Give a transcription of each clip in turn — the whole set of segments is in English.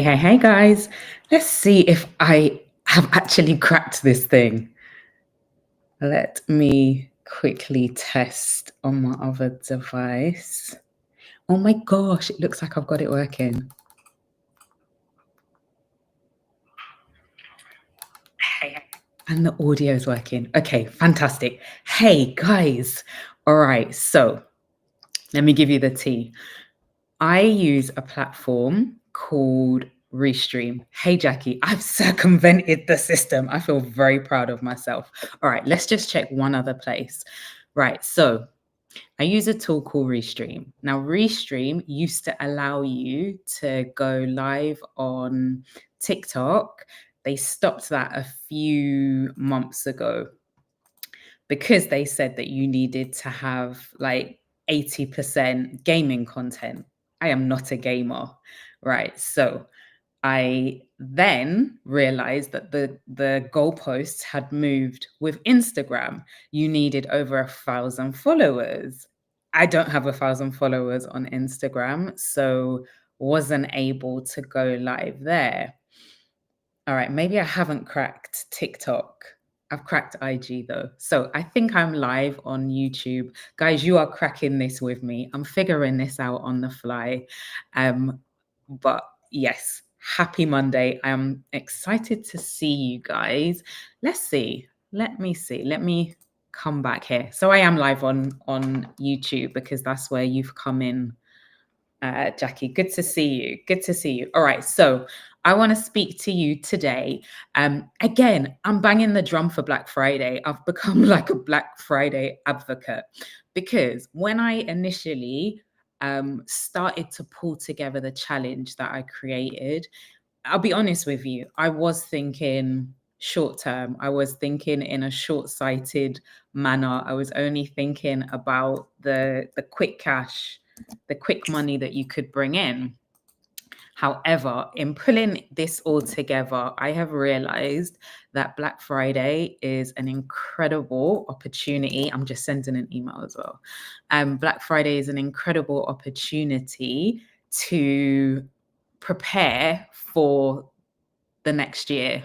Hey, guys. Let's see if I have actually cracked this thing. Let me quickly test on my other device. Oh my gosh, it looks like I've got it working. Hey, and the audio is working. Okay, fantastic. Hey, guys. All right, so let me give you the tea. I use a platform called Restream. Hey, Jackie, I've circumvented the system. I feel very proud of myself. All right, let's just check one other place. Right, so I use a tool called Restream. Now, Restream used to allow you to go live on TikTok. They stopped that a few months ago because they said that you needed to have like 80% gaming content. I am not a gamer, right? So I then realized that the goalposts had moved with Instagram. You needed over 1,000 followers. I don't have 1,000 followers on Instagram, so wasn't able to go live there. All right, maybe I haven't cracked TikTok. I've cracked IG though. So I think I'm live on YouTube. Guys, you are cracking this with me. I'm figuring this out on the fly. But yes, happy Monday. I'm excited to see you guys. Let's see. Let me see. Let me come back here. So I am live on YouTube because that's where you've come in, Jackie. Good to see you. Good to see you. All right. So I want to speak to you today. Again, I'm banging the drum for Black Friday. I've become like a Black Friday advocate because when I initially started to pull together the challenge that I created, I'll be honest with you, I was thinking short term. I was thinking in a short-sighted manner. I was only thinking about the quick cash, the quick money that you could bring in. However, in pulling this all together, I have realized that Black Friday is an incredible opportunity. I'm just sending an email as well. Black Friday is an incredible opportunity to prepare for the next year,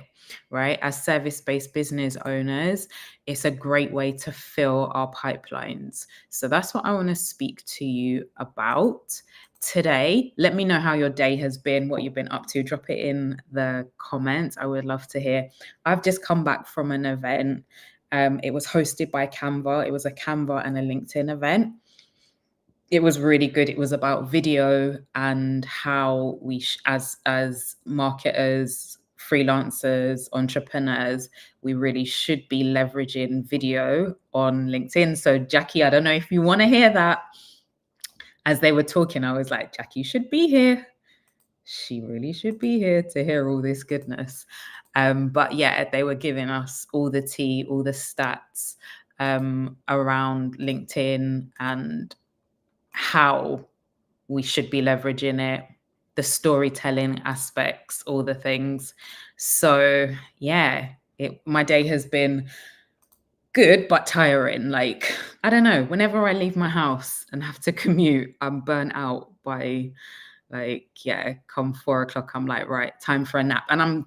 right? As service-based business owners, it's a great way to fill our pipelines. So that's what I want to speak to you about today. Let me know how your day has been, what you've been up to. Drop it in the comments. I would love to hear. I've just come back from an event. It was hosted by Canva. It was a Canva and a LinkedIn event. It was really good. It was about video and how we, as marketers, freelancers, entrepreneurs, we really should be leveraging video on LinkedIn. So, Jackie, I don't know if you want to hear that. As they were talking, I was like, Jackie should be here. She really should be here to hear all this goodness. But yeah, they were giving us all the tea, all the stats around LinkedIn and how we should be leveraging it, the storytelling aspects, all the things. So yeah, my day has been good but tiring. Like, I don't know, whenever I leave my house and have to commute, I'm burnt out by come 4 o'clock, I'm like, right, time for a nap. And all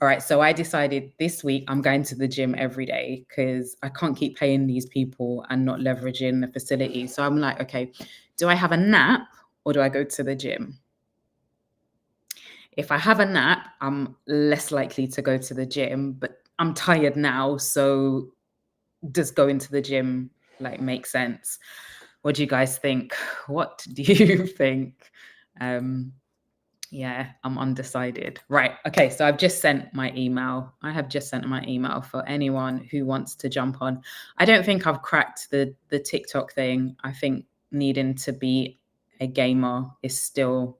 right, so I decided this week I'm going to the gym every day because I can't keep paying these people and not leveraging the facility. So I'm like, okay, do I have a nap or do I go to the gym? If I have a nap, I'm less likely to go to the gym, but I'm tired now. So does going to the gym like make sense? What do you guys think? What do you think? Yeah, I'm undecided. Right. Okay. So I've just sent my email. I have just sent my email for anyone who wants to jump on. I don't think I've cracked the TikTok thing. I think needing to be a gamer is still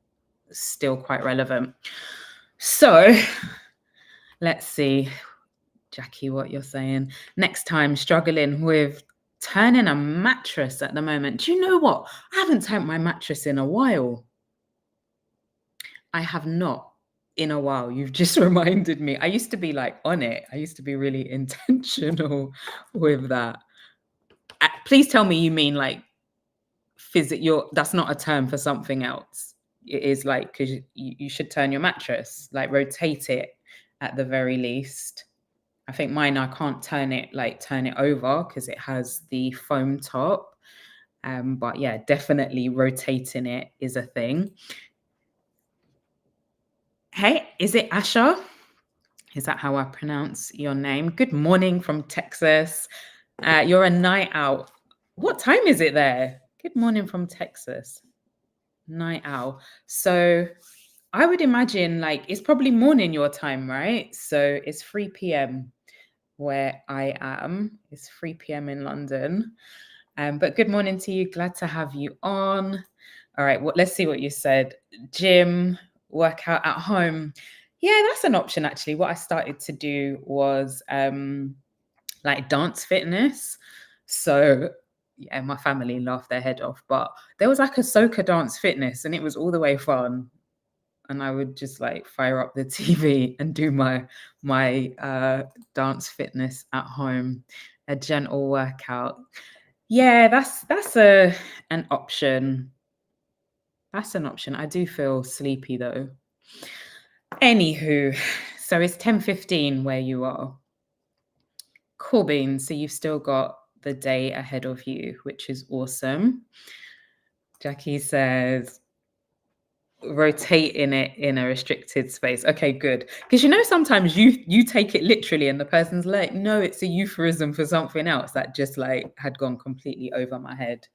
quite relevant. So let's see, Jackie, what you're saying. Next time, struggling with turning a mattress at the moment. Do you know what? I haven't turned my mattress in a while. I have not in a while. You've just reminded me. I used to be like on it. I used to be really intentional with that. Please tell me you mean like that's not a term for something else. it is like, because you should turn your mattress, like rotate it at the very least. I think mine, I can't turn it over because it has the foam top. But yeah, definitely rotating it is a thing. Hey, is it Asha? Is that how I pronounce your name? Good morning from Texas. You're a night out. What time is it there? Good morning from Texas. Night owl. So I would imagine like it's probably morning your time, right? So it's 3 p.m. where I am. It's 3 p.m. in London. But good morning to you. Glad to have you on. All right, well, let's see what you said. Gym, workout at home. Yeah, that's an option actually. What I started to do was like dance fitness. So yeah, my family laughed their head off, but there was like a soca dance fitness and it was all the way fun. And I would just like fire up the TV and do my dance fitness at home, a gentle workout. Yeah, that's an option. That's an option. I do feel sleepy though. Anywho, so it's 10:15 where you are. Cool beans. So you've still got the day ahead of you, which is awesome. Jackie says, rotating it in a restricted space. Okay, good. Because sometimes you take it literally and the person's like, no, it's a euphemism for something else that just like had gone completely over my head.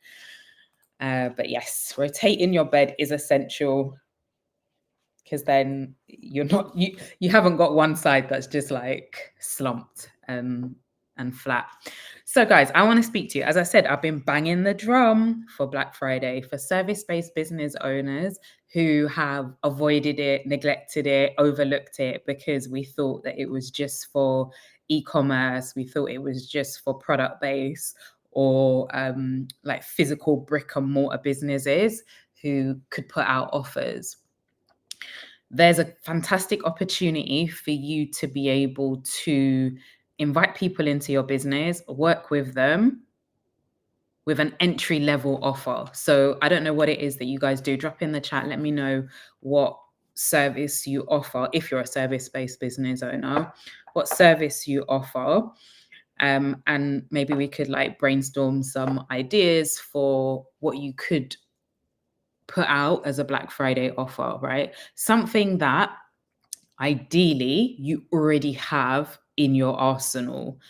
But yes, rotating your bed is essential because then you haven't got one side that's just like slumped and flat. So guys, I want to speak to you. As I said, I've been banging the drum for Black Friday for service-based business owners who have avoided it, neglected it, overlooked it because we thought that it was just for e-commerce. We thought it was just for product-based or like physical brick and mortar businesses who could put out offers. There's a fantastic opportunity for you to be able to invite people into your business, work with them with an entry level offer. So I don't know what it is that you guys do. Drop in the chat. Let me know what service you offer. If you're a service-based business owner, what service you offer. And maybe we could like brainstorm some ideas for what you could put out as a Black Friday offer, right? Something that ideally you already have in your arsenal,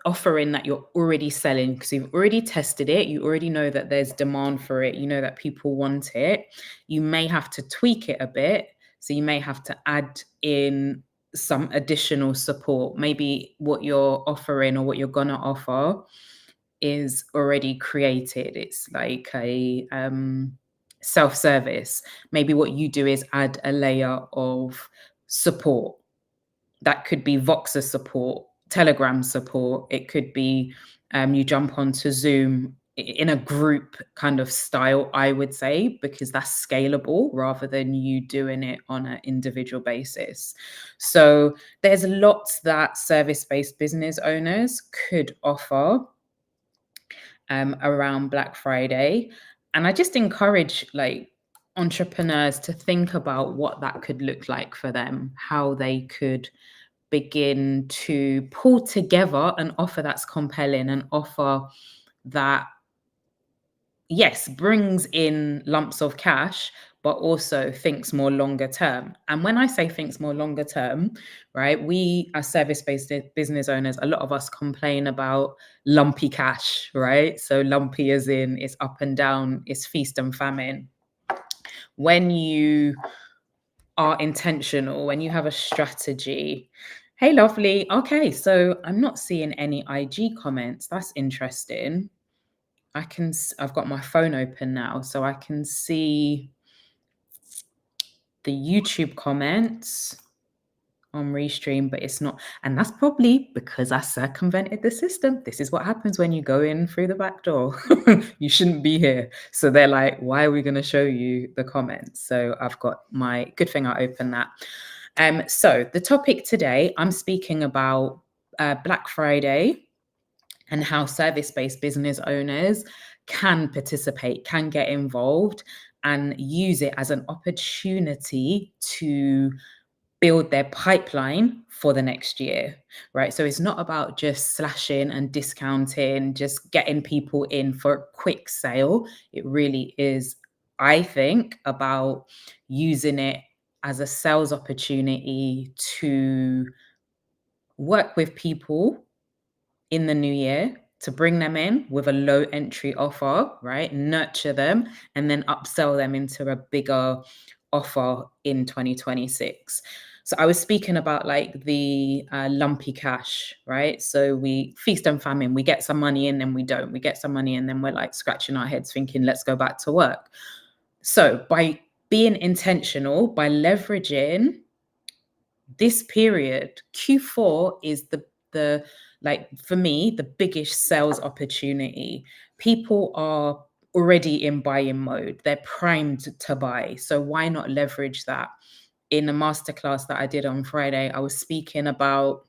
offering that you're already selling because you've already tested it, you already know that there's demand for it, you know that people want it. You may have to tweak it a bit, so you may have to add in some additional support. Maybe what you're offering or what you're gonna offer is already created. It's like a self-service. Maybe what you do is add a layer of support. That could be Voxer support, Telegram support. It could be you jump onto Zoom in a group kind of style, I would say, because that's scalable rather than you doing it on an individual basis. So there's lots that service-based business owners could offer around Black Friday. And I just encourage like entrepreneurs to think about what that could look like for them, how they could begin to pull together an offer that's compelling, an offer that, yes, brings in lumps of cash, but also thinks more longer term. And when I say thinks more longer term, right, we as service-based business owners, a lot of us complain about lumpy cash, right? So lumpy as in it's up and down, it's feast and famine. When you are intentional, when you have a strategy. Hey, lovely. Okay, so I'm not seeing any IG comments. That's interesting. I've got my phone open now, so I can see the YouTube comments on Restream, but it's not. And that's probably because I circumvented the system. This is what happens when you go in through the back door. You shouldn't be here. So they're like, why are we going to show you the comments? So I've got my, good thing I opened that. So the topic today, I'm speaking about Black Friday and how service-based business owners can participate, can get involved, and use it as an opportunity to build their pipeline for the next year, right? So it's not about just slashing and discounting, just getting people in for a quick sale. It really is, I think, about using it as a sales opportunity to work with people in the new year, to bring them in with a low entry offer, right? Nurture them and then upsell them into a bigger offer in 2026. So I was speaking about like the lumpy cash, right? So we feast and famine. We get some money in, then we don't. We get some money and then we're like scratching our heads thinking, let's go back to work. So by being intentional, by leveraging this period, Q4 is the like for me the biggest sales opportunity. People are already in buying mode. They're primed to buy. So why not leverage that? In the masterclass that I did on Friday, I was speaking about,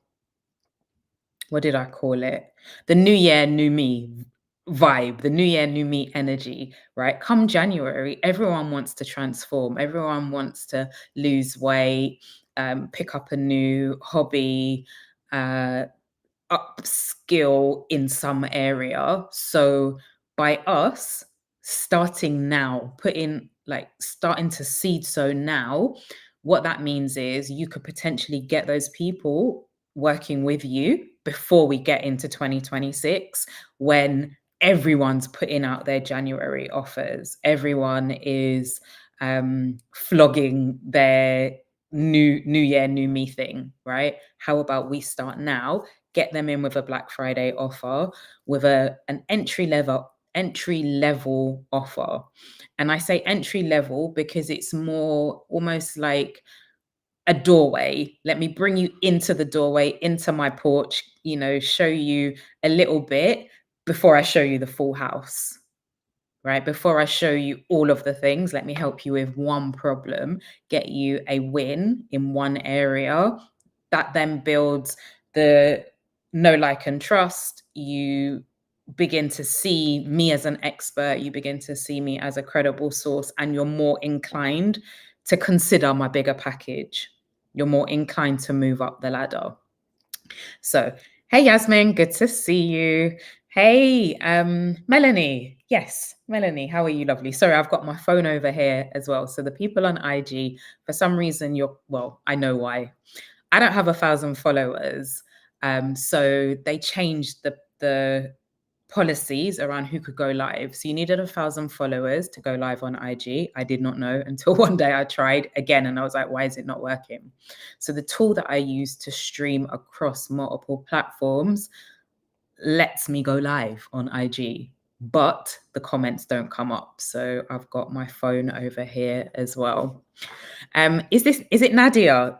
what did I call it? The new year, new me vibe, the new year, new me energy, right? Come January, everyone wants to transform, everyone wants to lose weight, pick up a new hobby, uh, upskill in some area. So by us starting now, starting to seed sow now, what that means is you could potentially get those people working with you before we get into 2026, when everyone's putting out their January offers. Everyone is flogging their new year, new me thing, right? How about we start now, get them in with a Black Friday offer, with an entry level offer. And I say entry level because it's more almost like a doorway. Let me bring you into the doorway, into my porch, show you a little bit before I show you the full house, right? Before I show you all of the things, let me help you with one problem, get you a win in one area. That then builds the know, like, and trust. You begin to see me as an expert, you begin to see me as a credible source, and you're more inclined to consider my bigger package. You're more inclined to move up the ladder. So, hey, Yasmin, good to see you. Hey, Melanie. Yes, Melanie, how are you? Lovely. Sorry, I've got my phone over here as well. So the people on IG, for some reason, I know why. I don't have 1,000 followers. So they changed the policies around who could go live. So you needed 1,000 followers to go live on IG. I did not know until one day I tried again and I was like, why is it not working? So the tool that I use to stream across multiple platforms lets me go live on IG, but the comments don't come up. So I've got my phone over here as well. Is it Nadia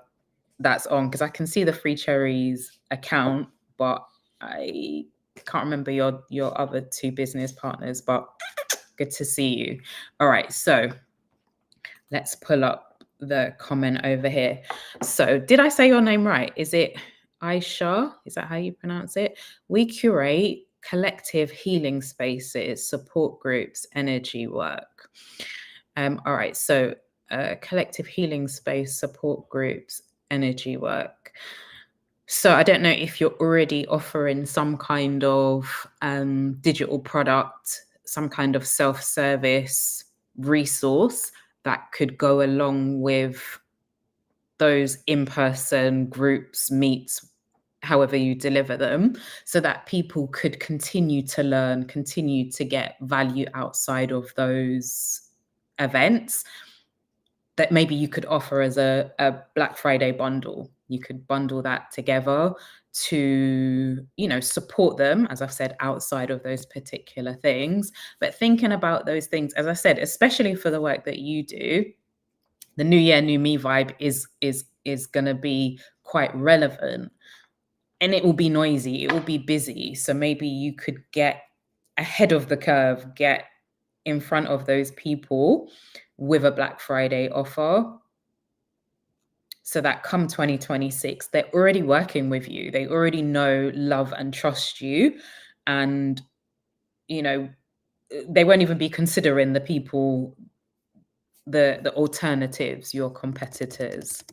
that's on? Because I can see the Free Cherries account, but I can't remember your other two business partners, but good to see you. All right, so let's pull up the comment over here. So did I say your name right? Is it Aisha? Is that how you pronounce it? We curate collective healing spaces, support groups, energy work. All right, so collective healing space, support groups, energy work. So I don't know if you're already offering some kind of digital product, some kind of self-service resource that could go along with those in-person groups, meets, however you deliver them, so that people could continue to learn, continue to get value outside of those events, that maybe you could offer as a Black Friday bundle. You could bundle that together to, support them, as I've said, outside of those particular things. But thinking about those things, as I said, especially for the work that you do, the new year, new me vibe is going to be quite relevant, and it will be noisy, it will be busy. So maybe you could get ahead of the curve, get in front of those people with a Black Friday offer, so that come 2026, they're already working with you. They already know, love, and trust you. and you know they won't even be considering the people, the alternatives, your competitors.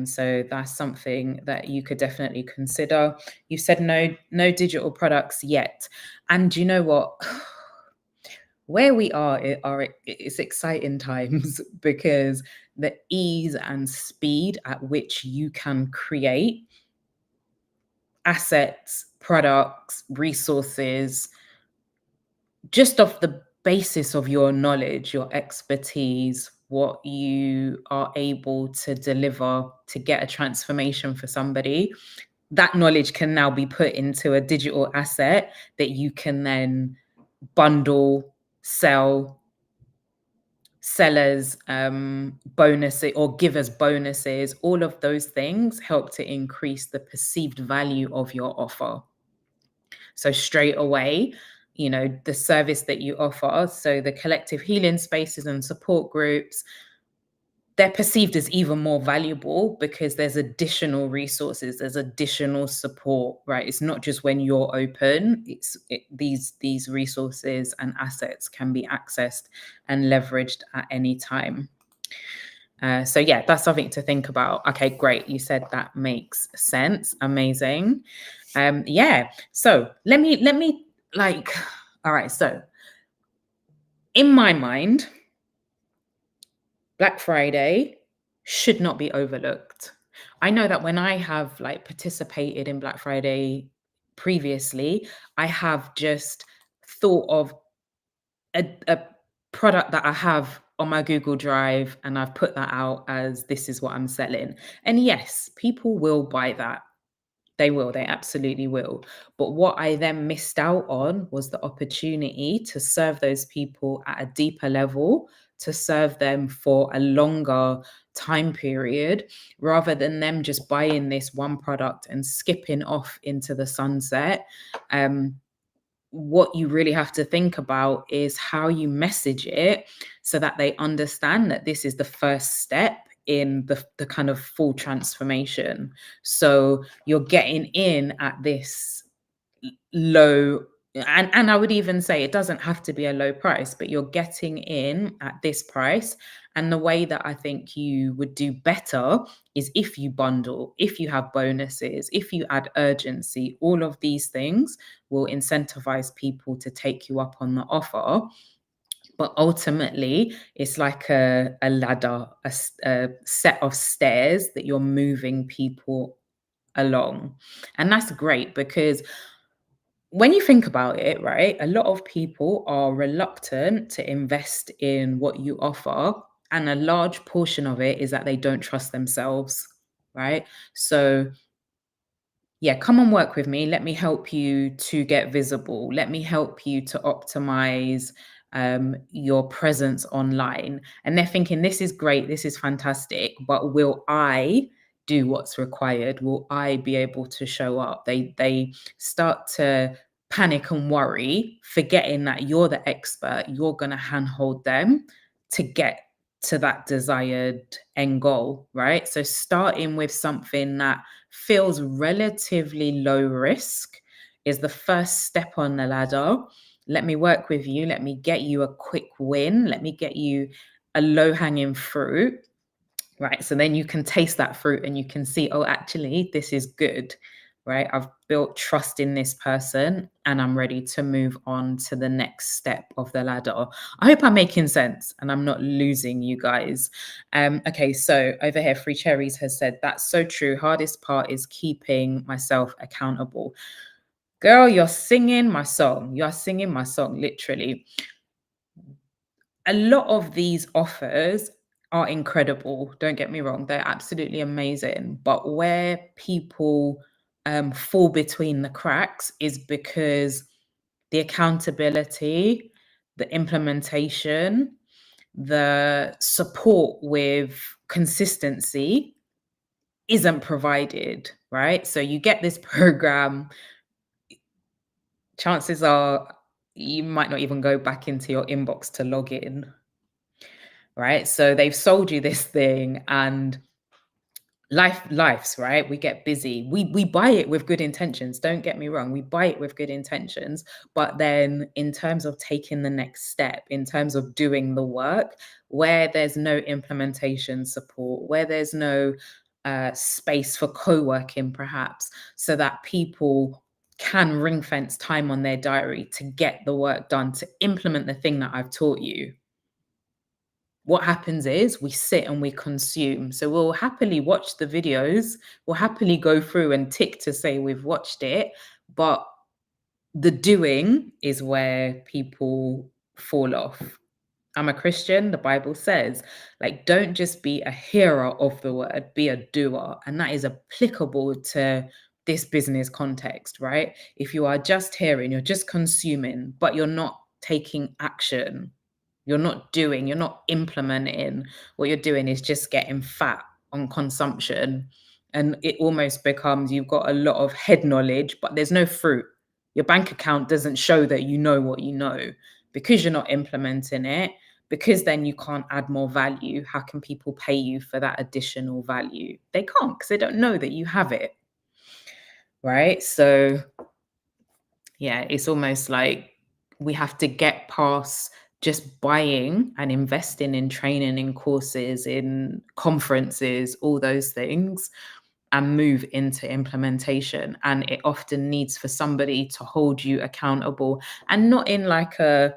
So that's something that you could definitely consider. You said no digital products yet, and you know what? Where we are, it's exciting times because the ease and speed at which you can create assets, products, resources, just off the basis of your knowledge, your expertise, what you are able to deliver to get a transformation for somebody, that knowledge can now be put into a digital asset that you can then bundle, sell, sellers bonuses or give us bonuses. All of those things help to increase the perceived value of your offer. So straight away, the service that you offer, so the collective healing spaces and support groups, they're perceived as even more valuable because there's additional resources, there's additional support, right? It's not just when you're open, these resources and assets can be accessed and leveraged at any time. So yeah, that's something to think about. Okay, great. You said that makes sense. Amazing. Yeah. So let me all right. So in my mind, Black Friday should not be overlooked. I know that when I have participated in Black Friday previously, I have just thought of a product that I have on my Google Drive and I've put that out as this is what I'm selling. And yes, people will buy that. They will, they absolutely will. But what I then missed out on was the opportunity to serve those people at a deeper level, to serve them for a longer time period, rather than them just buying this one product and skipping off into the sunset. What you really have to think about is how you message it so that they understand that this is the first step in the kind of full transformation. So you're getting in at this low, and I would even say it doesn't have to be a low price, but you're getting in at this price. And the way that I think you would do better is if you bundle, if you have bonuses, if you add urgency. All of these things will incentivize people to take you up on the offer. But ultimately, it's like a ladder, a set of stairs that you're moving people along. And that's great because when you think about it, right, a lot of people are reluctant to invest in what you offer. And a large portion of it is that they don't trust themselves, right? So, yeah, come and work with me. Let me help you to get visible. Let me help you to optimize your presence online. And they're thinking, this is great, this is fantastic, but will I do what's required? Will I be able to show up? They start to panic and worry, forgetting that you're the expert. You're going to handhold them to get to that desired end goal, right? So starting with something that feels relatively low risk is the first step on the ladder. Let me work with you. Let me get you a quick win. Let me get you a low hanging fruit, right? So then you can taste that fruit and you can see, oh, actually, this is good, right? I've built trust in this person and I'm ready to move on to the next step of the ladder. I hope I'm making sense and I'm not losing you guys. Okay, so over here, Free Cherries has said, that's so true. Hardest part is keeping myself accountable. Girl, you're singing my song. You're singing my song, literally. A lot of these offers are incredible. Don't get me wrong, they're absolutely amazing. But where people fall between the cracks is because the accountability, the implementation, the support with consistency isn't provided, right? So you get this program, chances are you might not even go back into your inbox to log in, right? So they've sold you this thing and life's right. We get busy. We buy it with good intentions. Don't get me wrong. We buy it with good intentions, but then in terms of taking the next step, in terms of doing the work, where there's no implementation support, where there's no space for co-working, perhaps, so that people can ring fence time on their diary to get the work done, to implement the thing that I've taught you, what happens is we sit and we consume. So we'll happily watch the videos, we'll happily go through and tick to say we've watched it, but the doing is where people fall off. I'm a Christian, the Bible says, like, don't just be a hearer of the word, be a doer. And that is applicable to this business context, right? If you are just hearing, you're just consuming, but you're not taking action, you're not doing, you're not implementing. What you're doing is just getting fat on consumption. And it almost becomes you've got a lot of head knowledge, but there's no fruit. Your bank account doesn't show that you know what you know because you're not implementing it, because then you can't add more value. How can people pay you for that additional value? They can't because they don't know that you have it. Right. So yeah, it's almost like we have to get past just buying and investing in training, in courses, in conferences, all those things, and move into implementation. And it often needs for somebody to hold you accountable, and not in like a,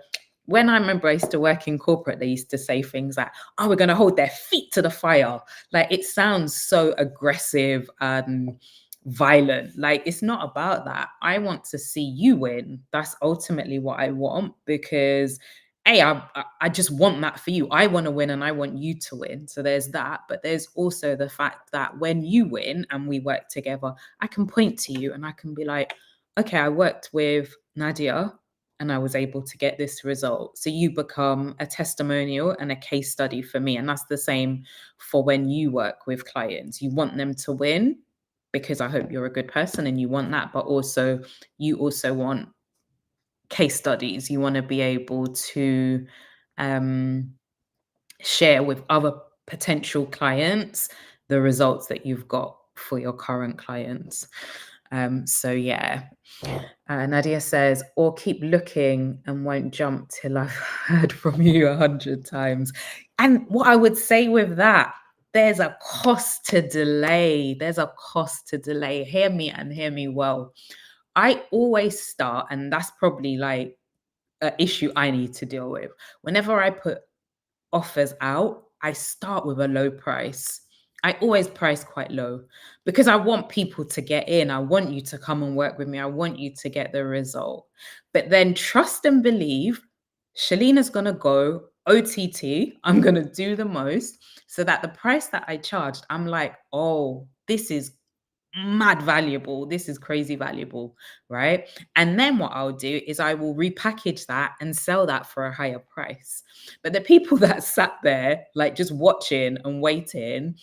when I remember I used to work in corporate, they used to say things like, oh, we're going to hold their feet to the fire. Like it sounds so aggressive and violent. Like it's not about that. I want to see you win. That's ultimately what I want, because I just want that for you. I want to win and I want you to win. So there's that. But there's also the fact that when you win and we work together, I can point to you and I can be like, okay, I worked with Nadia and I was able to get this result. So you become a testimonial and a case study for me. And that's the same for when you work with clients. You want them to win because I hope you're a good person and you want that, but also you also want case studies. You want to be able to share with other potential clients the results that you've got for your current clients. So yeah. Nadia says, or keep looking and won't jump till I've heard from you 100 times. And what I would say with that, there's a cost to delay. There's a cost to delay. Hear me and hear me well. I always start, and that's probably like an issue I need to deal with. Whenever I put offers out, I start with a low price. I always price quite low because I want people to get in. I want you to come and work with me. I want you to get the result. But then trust and believe, Shalina's going to go OTT. I'm going to do the most so that the price that I charged, I'm like, oh, this is mad valuable. This is crazy valuable, right? And then what I'll do is I will repackage that and sell that for a higher price. But the people that sat there, like just watching and waiting,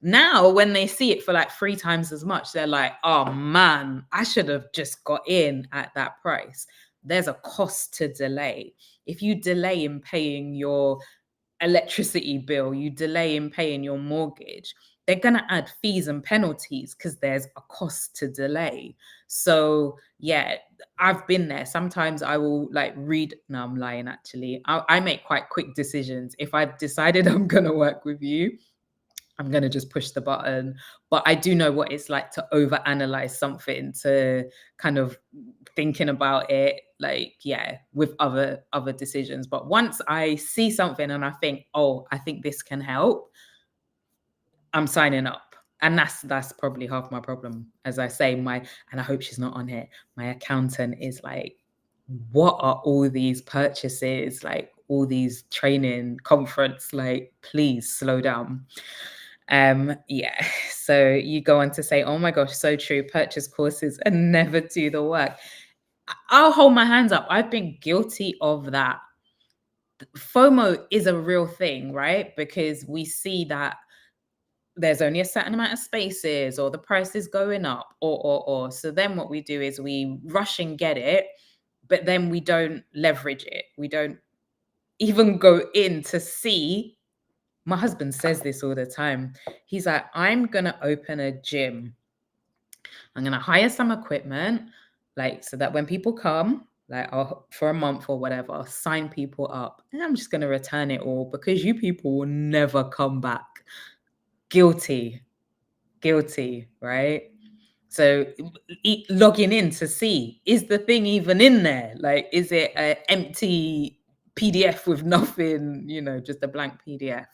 now when they see it for like 3 times as much, they're like, oh man, I should have just got in at that price. There's a cost to delay. If you delay in paying your electricity bill, you delay in paying your mortgage, they're going to add fees and penalties because there's a cost to delay. So yeah, I've been there. Sometimes I will like read, no, I'm lying actually. I make quite quick decisions. If I've decided I'm going to work with you, I'm going to just push the button. But I do know what it's like to overanalyze something, to kind of thinking about it, like, yeah, with other decisions. But once I see something and I think, oh, I think this can help, I'm signing up. And that's probably half my problem. As I say, and I hope she's not on here, my accountant is like, what are all these purchases? Like all these training conference, like, please slow down. Yeah. So you go on to say, oh my gosh, so true. Purchase courses and never do the work. I'll hold my hands up. I've been guilty of that. FOMO is a real thing, right? Because we see that there's only a certain amount of spaces, or the price is going up, or. So then what we do is we rush and get it, but then we don't leverage it. We don't even go in to see My husband says this all the time. He's like, I'm going to open a gym. I'm going to hire some equipment, like, so that when people come, like, for a month or whatever, I'll sign people up, and I'm just going to return it all because you people will never come back. Guilty, right? So logging in to see, is the thing even in there? Like, is it an empty PDF with nothing, just a blank PDF?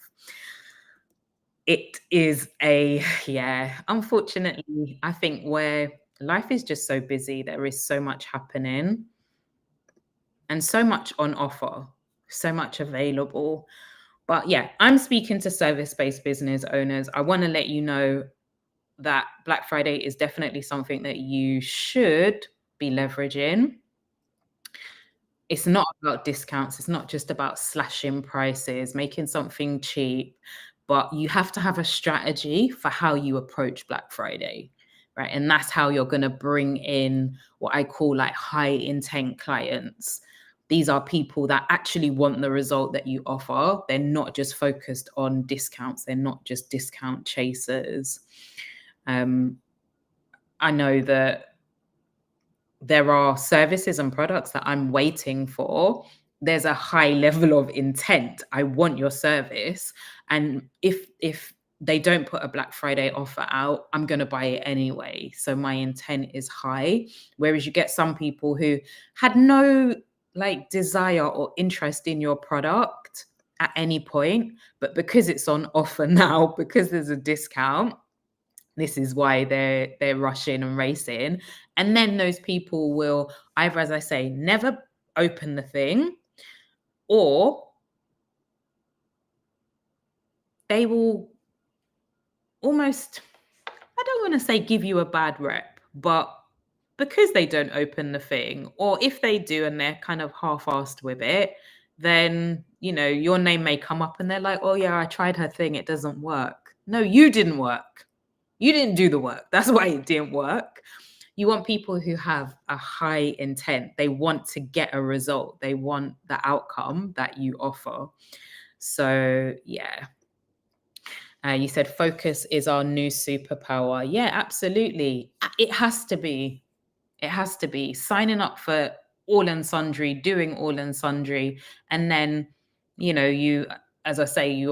It is unfortunately, I think where life is just so busy, there is so much happening and so much on offer, so much available. But yeah, I'm speaking to service-based business owners. I want to let you know that Black Friday is definitely something that you should be leveraging. It's not about discounts. It's not just about slashing prices, making something cheap, but you have to have a strategy for how you approach Black Friday, right? And that's how you're going to bring in what I call like high intent clients. These are people that actually want the result that you offer. They're not just focused on discounts. They're not just discount chasers. I know that there are services and products that I'm waiting for. There's a high level of intent. I want your service. And if they don't put a Black Friday offer out, I'm going to buy it anyway. So my intent is high. Whereas you get some people who had no like desire or interest in your product at any point, but because it's on offer now, because there's a discount, this is why they're rushing and racing. And then those people will either, as I say, never open the thing, or they will almost, I don't want to say give you a bad rep, but because they don't open the thing, or if they do and they're kind of half-assed with it, then your name may come up and they're like, oh yeah, I tried her thing, it doesn't work. No, you didn't work. You didn't do the work. That's why it didn't work. You want people who have a high intent. They want to get a result. They want the outcome that you offer. So yeah. You said focus is our new superpower. Yeah, absolutely. It has to be. It has to be. Signing up for all and sundry, doing all and sundry. And then, you, as I say,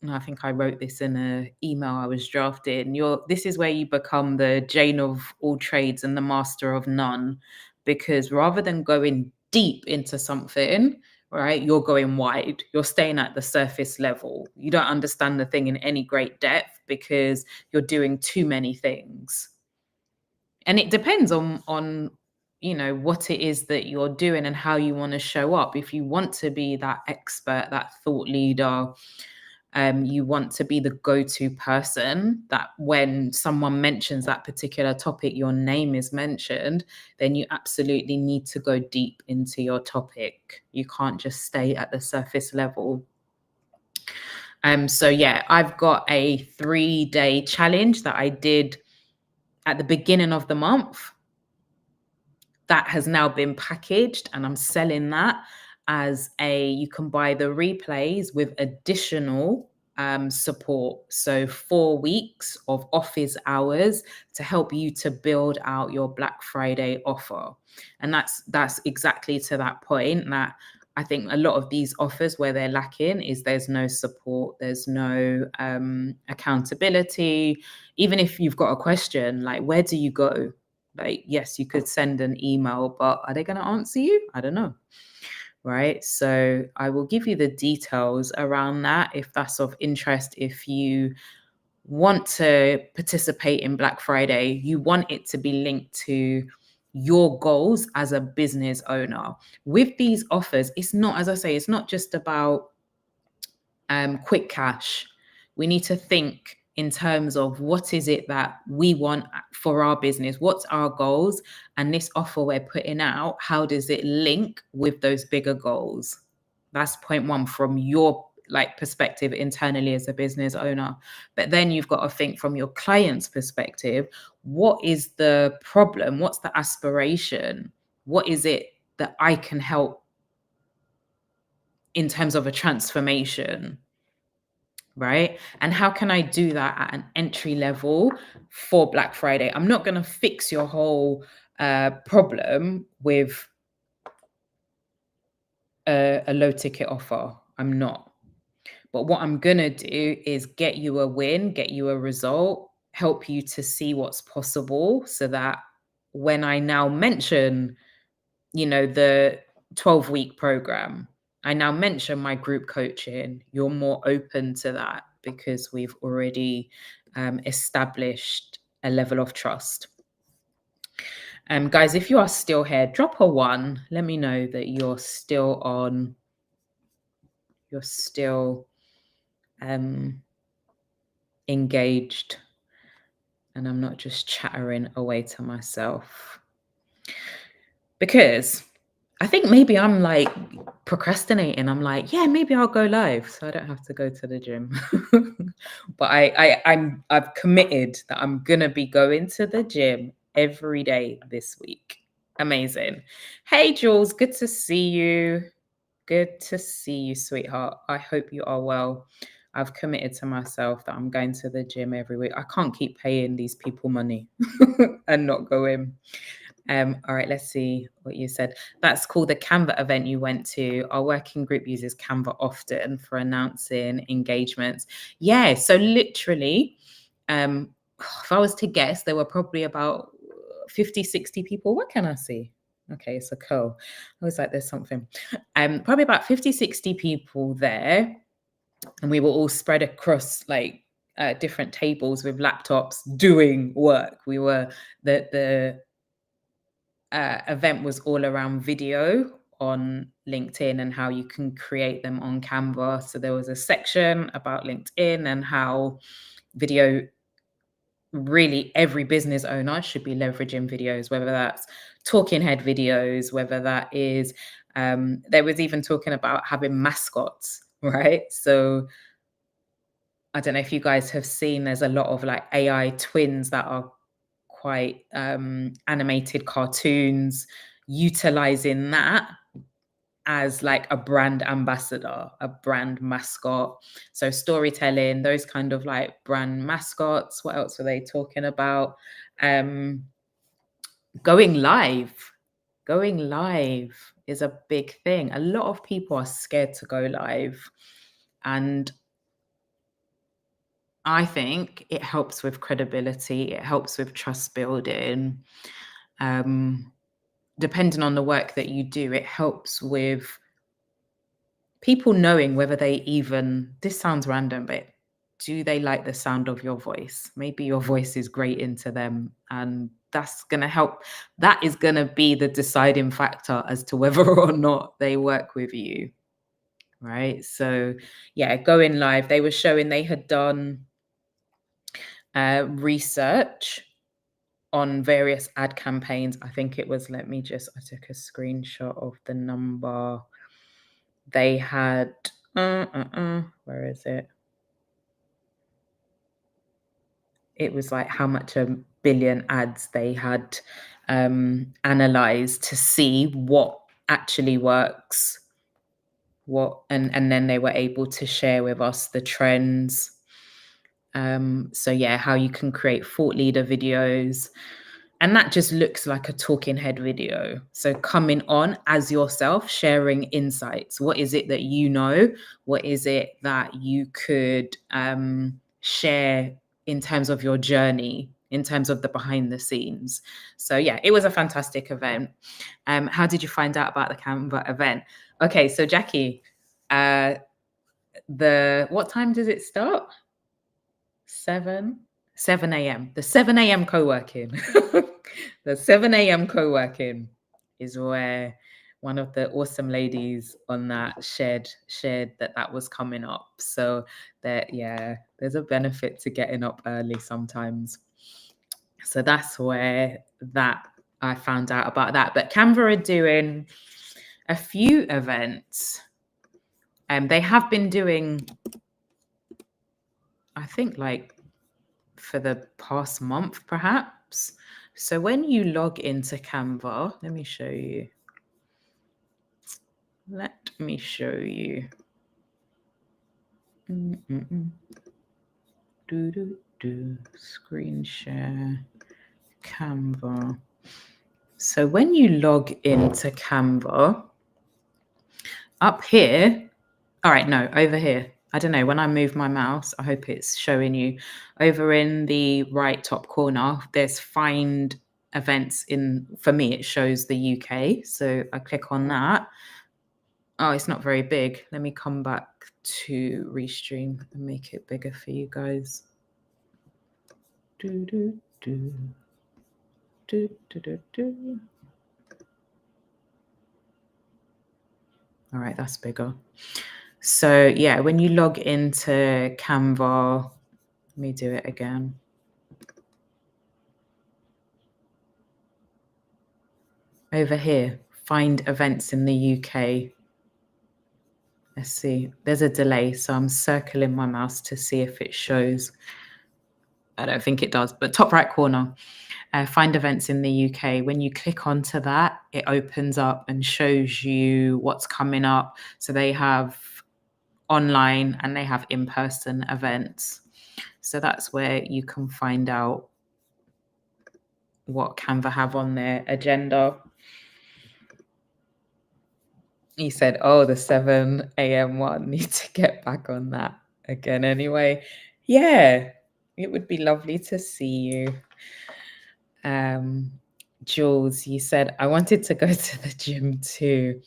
I think I wrote this in an email I was drafting. This is where you become the Jane of all trades and the master of none, because rather than going deep into something, right, you're going wide. You're staying at the surface level. You don't understand the thing in any great depth because you're doing too many things. And it depends on what it is that you're doing and how you want to show up. If you want to be that expert, that thought leader, you want to be the go-to person that when someone mentions that particular topic, your name is mentioned, then you absolutely need to go deep into your topic. You can't just stay at the surface level. So yeah, I've got a 3-day challenge that I did at the beginning of the month that has now been packaged, and I'm selling that as you can buy the replays with additional support. So 4 weeks of office hours to help you to build out your Black Friday offer. And that's exactly to that point that I think a lot of these offers where they're lacking is there's no support, there's no accountability. Even if you've got a question, like, where do you go? Like, yes, you could send an email, but are they going to answer you? I don't know. Right. So I will give you the details around that if that's of interest. If you want to participate in Black Friday, you want it to be linked to your goals as a business owner. With these offers, it's not, as I say, it's not just about quick cash. We need to think in terms of what is it that we want for our business, what's our goals, and this offer we're putting out, how does it link with those bigger goals? That's point one from your perspective internally as a business owner. But then you've got to think from your client's perspective, what is the problem? What's the aspiration? What is it that I can help in terms of a transformation? right? And how can I do that at an entry level for Black Friday? I'm not going to fix your whole problem with a low ticket offer. I'm not. But what I'm going to do is get you a win, get you a result, help you to see what's possible so that when I now mention, the 12-week program, I now mention my group coaching, you're more open to that because we've already established a level of trust. Guys, if you are still here, drop a 1. Let me know that you're still on. You're still engaged and I'm not just chattering away to myself. Because I think maybe I'm like procrastinating. I'm like, yeah, maybe I'll go live so I don't have to go to the gym. But I've committed that I'm gonna be going to the gym every day this week. Amazing. Hey Jules, good to see you. Good to see you, sweetheart. I hope you are well. I've committed to myself that I'm going to the gym every week. I can't keep paying these people money and not go in. All right, let's see what you said. That's called the Canva event you went to. Our working group uses Canva often for announcing engagements. Yeah, so literally, if I was to guess, there were probably about 50, 60 people. What can I see? Okay, it's a co. I was like, there's something. Probably about 50, 60 people there. And we were all spread across like different tables with laptops doing work. We were the event was all around video on LinkedIn and how you can create them on Canva. So there was a section about LinkedIn and how video, really every business owner should be leveraging videos, whether that's talking head videos, whether that is, there was even talking about having mascots, right? So I don't know if you guys have seen, there's a lot of like AI twins that are quite animated cartoons, utilizing that as like a brand ambassador, a brand mascot. So storytelling, those kind of like brand mascots. What else were they talking about? Going live. Going live is a big thing. A lot of people are scared to go live. And I think it helps with credibility. It helps with trust building. Depending on the work that you do, it helps with people knowing whether they even, this sounds random, but do they like the sound of your voice? Maybe your voice is grating to them, and that's going to help. That is going to be the deciding factor as to whether or not they work with you. Right. So, yeah, going live, they were showing they had done research on various ad campaigns. I think it was, I took a screenshot of the number. They had, where is it? It was like how much a billion ads they had analyzed to see what actually works, and then they were able to share with us the trends. So yeah, how you can create thought leader videos. And that just looks like a talking head video. So coming on as yourself, sharing insights. What is it that you know? What is it that you could share in terms of your journey, in terms of the behind the scenes? So yeah, it was a fantastic event. How did you find out about the Canva event? Okay, so Jackie, what time does it start? 7 a.m. The 7 a.m. co-working. The 7 a.m. co-working is where one of the awesome ladies on that shared that was coming up. So that, yeah, there's a benefit to getting up early sometimes. So that's where that I found out about that. But Canva are doing a few events. They have been doing, I think, like for the past month, perhaps. So when you log into Canva, let me show you. Let me show you. Screen share, Canva. So when you log into Canva, up here, all right, no, over here. I don't know, when I move my mouse, I hope it's showing you. Over in the right top corner, there's find events in, for me, it shows the UK. So I click on that. Oh, it's not very big. Let me come back to Restream and make it bigger for you guys. All right, that's bigger. So yeah, when you log into Canva, let me do it again. Over here, find events in the UK. Let's see, there's a delay, so I'm circling my mouse to see if it shows. I don't think it does, but top right corner, find events in the UK. When you click onto that, it opens up and shows you what's coming up. So they have online and they have in-person events. So that's where you can find out what Canva have on their agenda. He said, oh, the 7 a.m. one, need to get back on that again anyway. Yeah, it would be lovely to see you. Jules, you said, I wanted to go to the gym too.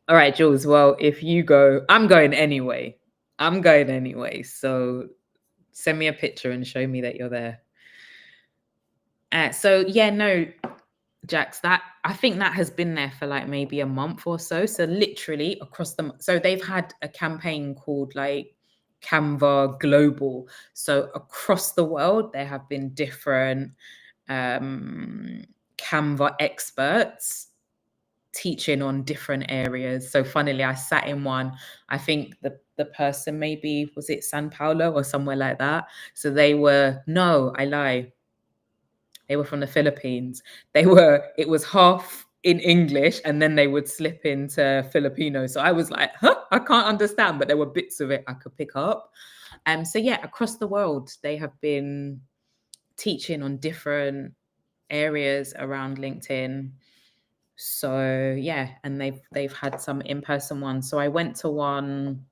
All right, Jules, well, if you go, I'm going anyway. So send me a picture and show me that you're there. So yeah, no, Jax, that I think that has been there for like maybe a month or so. So literally across so they've had a campaign called like Canva Global. So across the world, there have been different Canva experts teaching on different areas. So funnily, I sat in one. I think the person maybe, was it Sao Paulo or somewhere like that? So they were, no, I lie. They were from the Philippines. It was half in English and then they would slip into Filipino. So I was like, I can't understand, but there were bits of it I could pick up. So yeah, across the world, they have been teaching on different areas around LinkedIn. So yeah, and they've had some in-person ones. So I went to one.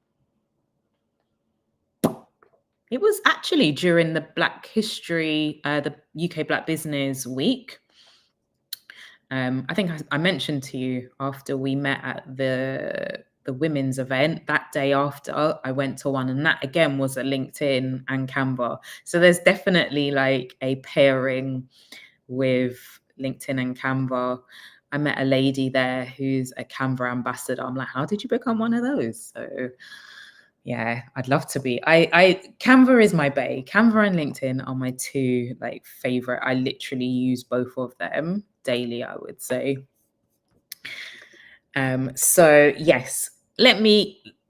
It was actually during the Black History, the UK Black Business Week. I think I mentioned to you after we met at the women's event, that day after I went to one, and that again was a LinkedIn and Canva. So there's definitely like a pairing with LinkedIn and Canva. I met a lady there who's a Canva ambassador. I'm like, how did you become one of those? So yeah, I'd love to be. Canva is my bae. Canva and LinkedIn are my two like favorite. I literally use both of them daily, I would say. So yes,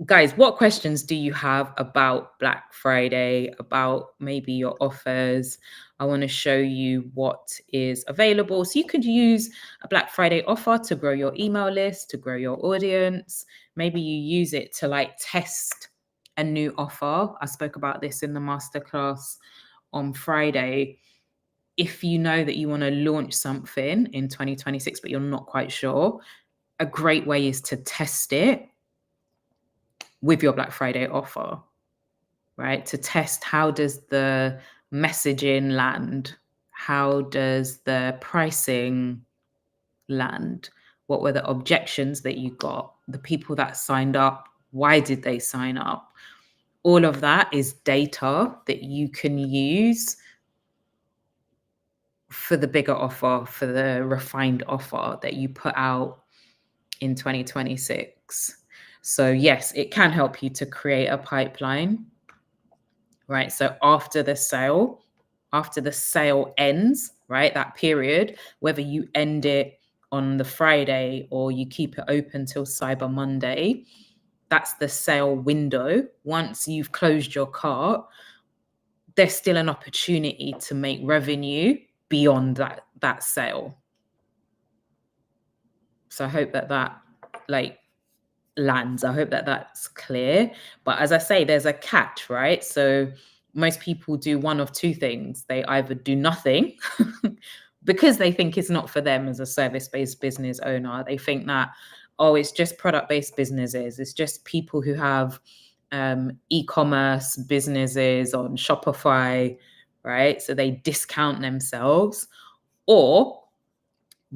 guys, what questions do you have about Black Friday, about maybe your offers? I want to show you what is available. So you could use a Black Friday offer to grow your email list, to grow your audience. Maybe you use it to like test a new offer. I spoke about this in the masterclass on Friday. If you know that you want to launch something in 2026, but you're not quite sure, a great way is to test it with your Black Friday offer, right? To test, how does the messaging land? How does the pricing land? What were the objections that you got? The people that signed up, why did they sign up? All of that is data that you can use for the bigger offer, for the refined offer that you put out in 2026. So yes, it can help you to create a pipeline, right? So after the sale ends, right, that period, whether you end it on the Friday or you keep it open till Cyber Monday, that's the sale window. Once you've closed your cart, there's still an opportunity to make revenue beyond that sale. So I hope that like lands. I hope that that's clear. But as I say, there's a catch, right? So most people do one of two things. They either do nothing because they think it's not for them as a service-based business owner. They think that, oh, it's just product-based businesses. It's just people who have e-commerce businesses on Shopify, right? So they discount themselves. Or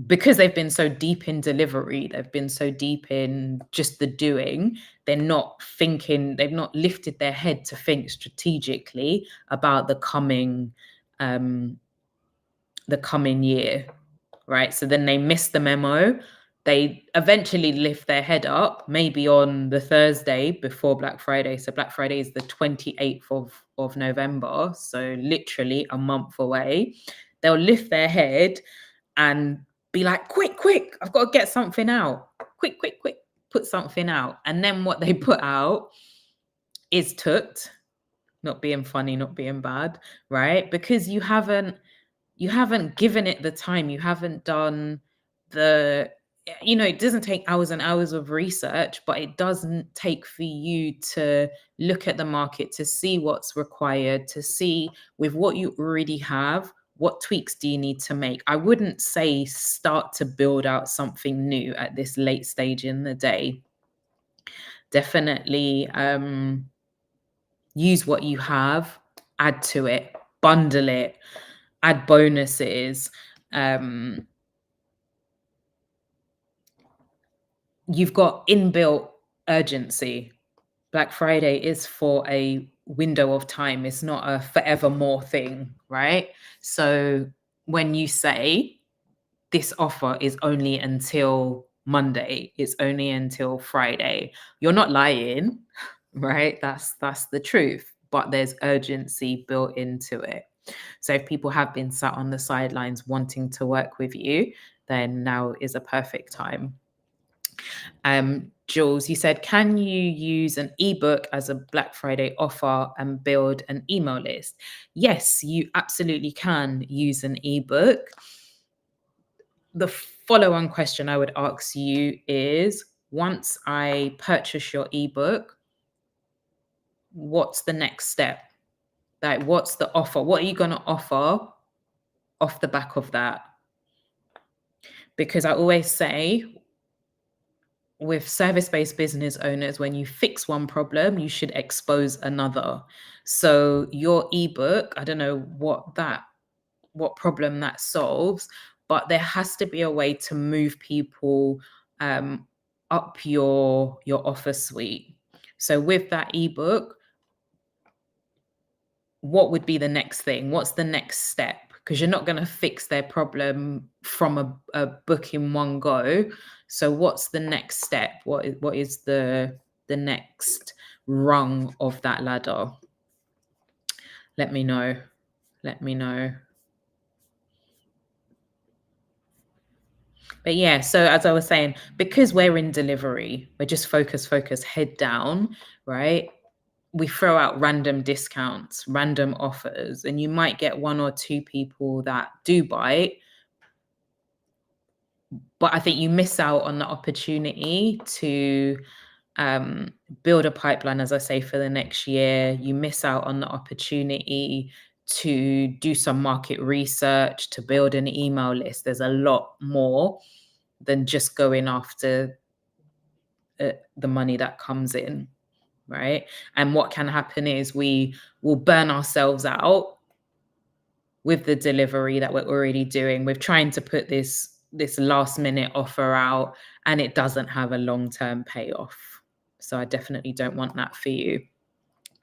because they've been so deep in delivery, they've been so deep in just the doing, they're not thinking, they've not lifted their head to think strategically about the coming year, right? So then they miss the memo. They eventually lift their head up, maybe on the Thursday before Black Friday. So Black Friday is the 28th of November. So literally a month away. They'll lift their head and be like, quick, I've got to get something out. Quick, put something out. And then what they put out is tooked, not being funny, not being bad, right? Because you haven't given it the time. You haven't done it doesn't take hours and hours of research, but it doesn't take for you to look at the market, to see what's required, to see with what you already have, what tweaks do you need to make. I wouldn't say start to build out something new at this late stage in the day. Definitely use what you have, add to it, bundle it, add bonuses. You've got inbuilt urgency. Black Friday is for a window of time. It's not a forevermore thing, right? So when you say this offer is only until Monday, it's only until Friday, you're not lying, right? That's the truth, but there's urgency built into it. So if people have been sat on the sidelines wanting to work with you, then now is a perfect time. Jules, you said, can you use an ebook as a Black Friday offer and build an email list? Yes, you absolutely can use an ebook. The follow-on question I would ask you is, once I purchase your ebook, what's the next step? Like, what's the offer? What are you going to offer off the back of that? Because I always say, with service-based business owners, when you fix one problem, you should expose another. So your ebook, I don't know what problem that solves, but there has to be a way to move people up your offer suite. So with that ebook, what would be the next thing? What's the next step? Because you're not going to fix their problem from a book in one go. So what's the next step? What is the next rung of that ladder? Let me know. But yeah, so as I was saying, because we're in delivery, we're just focus, head down, right? We throw out random discounts, random offers, and you might get one or two people that do bite. But I think you miss out on the opportunity to build a pipeline, as I say, for the next year. You miss out on the opportunity to do some market research, to build an email list. There's a lot more than just going after the money that comes in, right? And what can happen is we will burn ourselves out with the delivery that we're already doing. We're trying to put this last minute offer out, and it doesn't have a long-term payoff. So I definitely don't want that for you.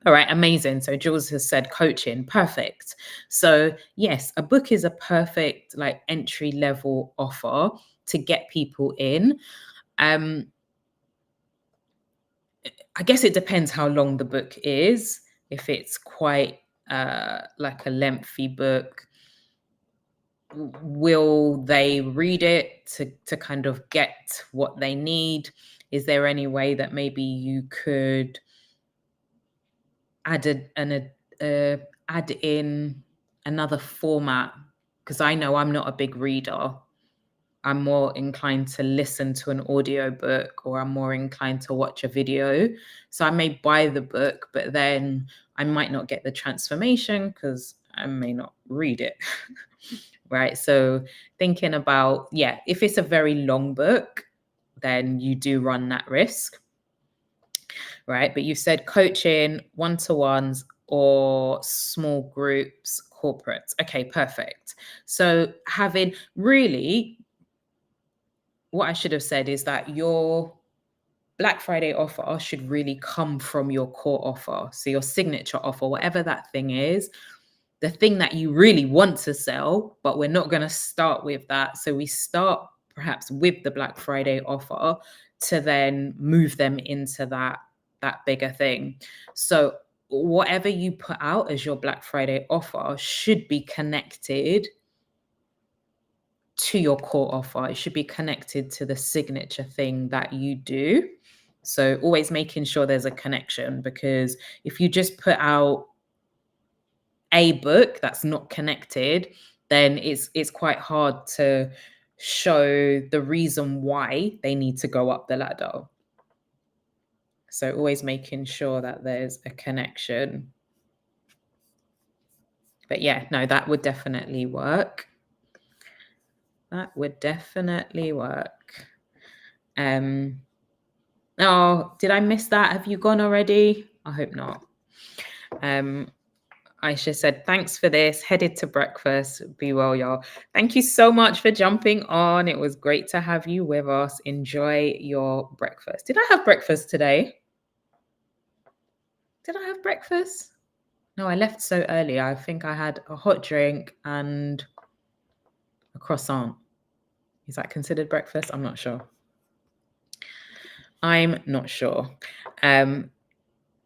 All right, amazing. So Jules has said coaching, perfect. So yes, a book is a perfect like entry level offer to get people in. I guess it depends how long the book is. If it's quite like a lengthy book, will they read it to kind of get what they need? Is there any way that maybe you could add in another format? Because I know I'm not a big reader. I'm more inclined to listen to an audio book, or I'm more inclined to watch a video. So I may buy the book, but then I might not get the transformation because I may not read it. Right. So thinking about, yeah, if it's a very long book, then you do run that risk. Right. But you said coaching, one-to-ones, or small groups, corporates. Okay, perfect. So having really, what I should have said is that your Black Friday offer should really come from your core offer. So your signature offer, whatever that thing is, the thing that you really want to sell, but we're not going to start with that. So we start perhaps with the Black Friday offer to then move them into that bigger thing. So whatever you put out as your Black Friday offer should be connected to your core offer. It should be connected to the signature thing that you do. So always making sure there's a connection, because if you just put out a book that's not connected, then it's quite hard to show the reason why they need to go up the ladder. So always making sure that there's a connection. But yeah, no, that would definitely work. That would definitely work. Oh, did I miss that? Have you gone already? I hope not. Aisha said, thanks for this. Headed to breakfast. Be well, y'all. Thank you so much for jumping on. It was great to have you with us. Enjoy your breakfast. Did I have breakfast today? Did I have breakfast? No, I left so early. I think I had a hot drink and a croissant. Is that considered breakfast? I'm not sure. I'm not sure.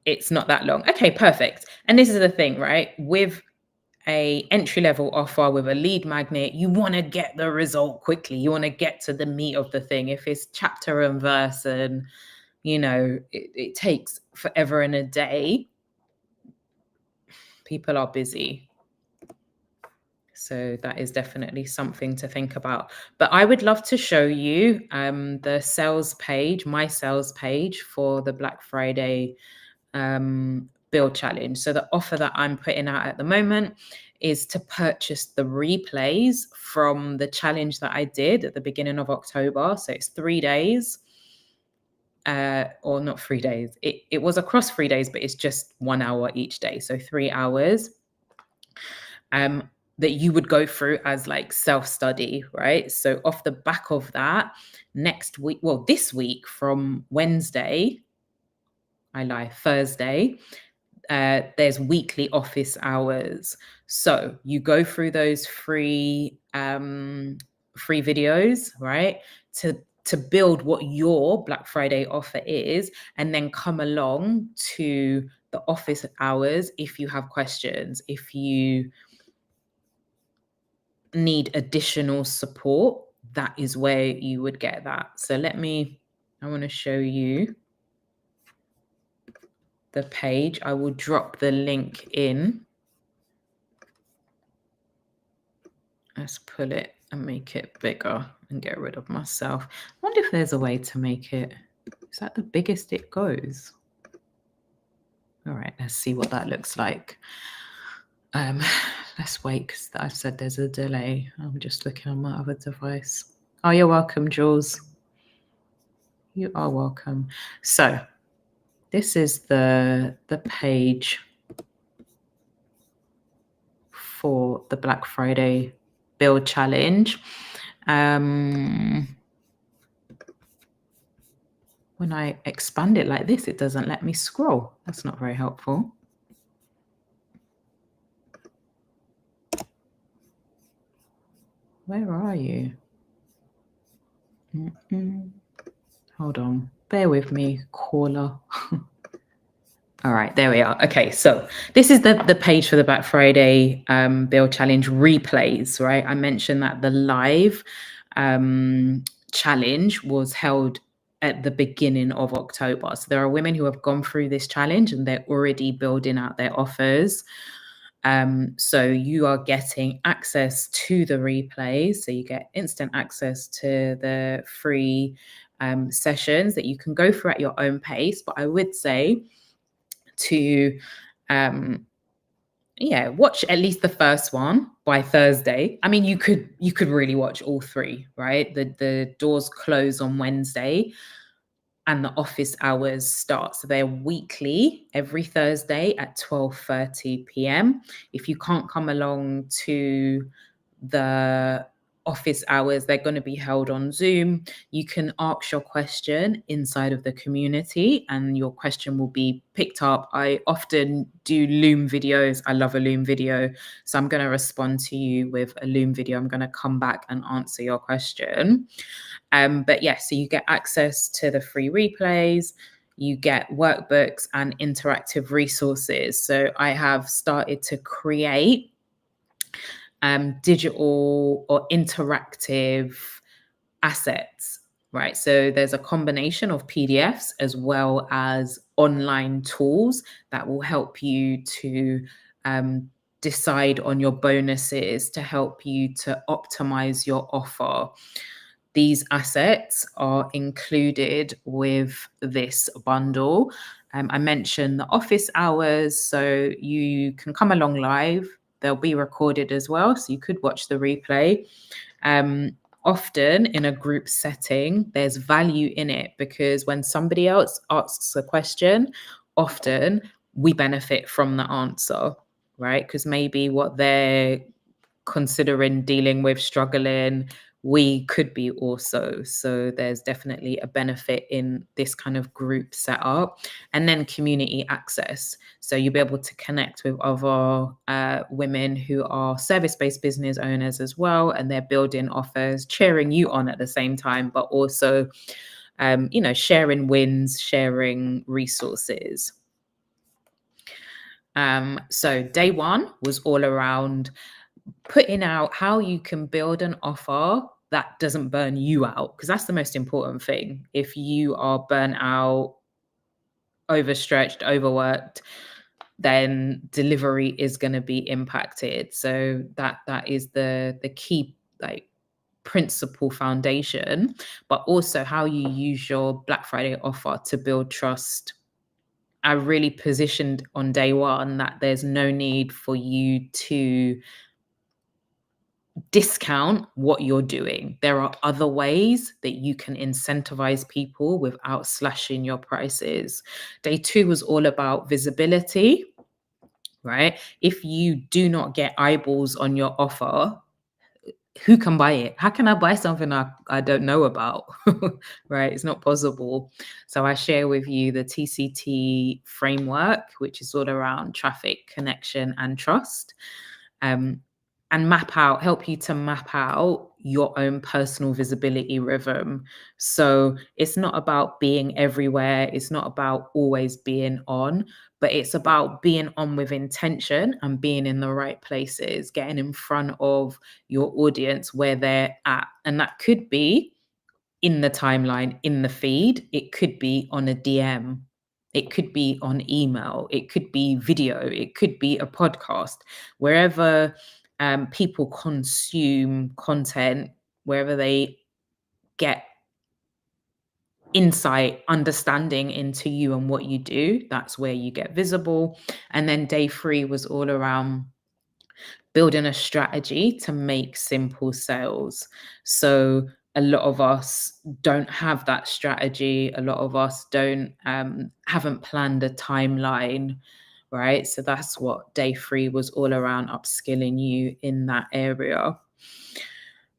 It's not that long. Okay, perfect. And this is the thing, right? With a entry-level offer, with a lead magnet, you want to get the result quickly. You want to get to the meat of the thing. If it's chapter and verse and, you know, it takes forever and a day, people are busy. So that is definitely something to think about. But I would love to show you the sales page, my sales page for the Black Friday build challenge. So the offer that I'm putting out at the moment is to purchase the replays from the challenge that I did at the beginning of October. So it's 3 days, or not 3 days. It was across 3 days, but it's just 1 hour each day. So 3 hours that you would go through as like self-study, right? So off the back of that, next week, well, this week from Wednesday, Thursday, there's weekly office hours. So you go through those free videos, right? To build what your Black Friday offer is, and then come along to the office hours if you have questions, if you need additional support, that is where you would get that. So I want to show you the page. I will drop the link in. Let's pull it and make it bigger and get rid of myself. I wonder if there's a way to make it, is that the biggest it goes? All right, let's see what that looks like. Let's wait, because I've said there's a delay. I'm just looking on my other device. Oh, you're welcome, Jules. You are welcome. So this is the page for the Black Friday build challenge. When I expand it like this, it doesn't let me scroll. That's not very helpful. Where are you? Hold on. Bear with me, caller. All right, there we are. Okay, so this is the page for the Black Friday build challenge replays, right? I mentioned that the live challenge was held at the beginning of October. So there are women who have gone through this challenge and they're already building out their offers. So you are getting access to the replays. So you get instant access to the free sessions that you can go through at your own pace. But I would say to watch at least the first one by Thursday. I mean, you could really watch all three, right? The doors close on Wednesday and the office hours start. So they're weekly, every Thursday at 12:30 p.m. If you can't come along to the office hours, they're going to be held on Zoom. You can ask your question inside of the community and your question will be picked up. I often do Loom videos. I love a Loom video. So I'm going to respond to you with a Loom video. I'm going to come back and answer your question. But yeah, so you get access to the free replays, you get workbooks and interactive resources. So I have started to create digital or interactive assets, right? So there's a combination of PDFs as well as online tools that will help you to decide on your bonuses, to help you to optimize your offer. These assets are included with this bundle. I mentioned the office hours, so you can come along live. They'll be recorded as well, so you could watch the replay. Often in a group setting, there's value in it because when somebody else asks a question, often we benefit from the answer, right? Because maybe what they're considering dealing with, struggling, we could be also. So there's definitely a benefit in this kind of group setup. And then community access. So you'll be able to connect with other women who are service-based business owners as well, and they're building offers, cheering you on at the same time, but also, sharing wins, sharing resources. So day one was all around putting out how you can build an offer that doesn't burn you out, because that's the most important thing. If you are burnt out, overstretched, overworked, then delivery is going to be impacted. So that is the key, like, principal foundation, but also how you use your Black Friday offer to build trust. I really positioned on day one that there's no need for you to discount what you're doing. There are other ways that you can incentivize people without slashing your prices. Day two was all about visibility, right? If you do not get eyeballs on your offer, who can buy it? How can I buy something I don't know about? Right? It's not possible. So I share with you the TCT framework, which is all around traffic, connection, and trust. And help you to map out your own personal visibility rhythm. So it's not about being everywhere. It's not about always being on, but it's about being on with intention and being in the right places, getting in front of your audience where they're at. And that could be in the timeline, in the feed. It could be on a DM. It could be on email. It could be video. It could be a podcast. Wherever people consume content, wherever they get insight, understanding into you and what you do, that's where you get visible. And then day three was all around building a strategy to make simple sales. So a lot of us don't have that strategy. A lot of us haven't planned a timeline, right? So that's what day three was all around, upskilling you in that area.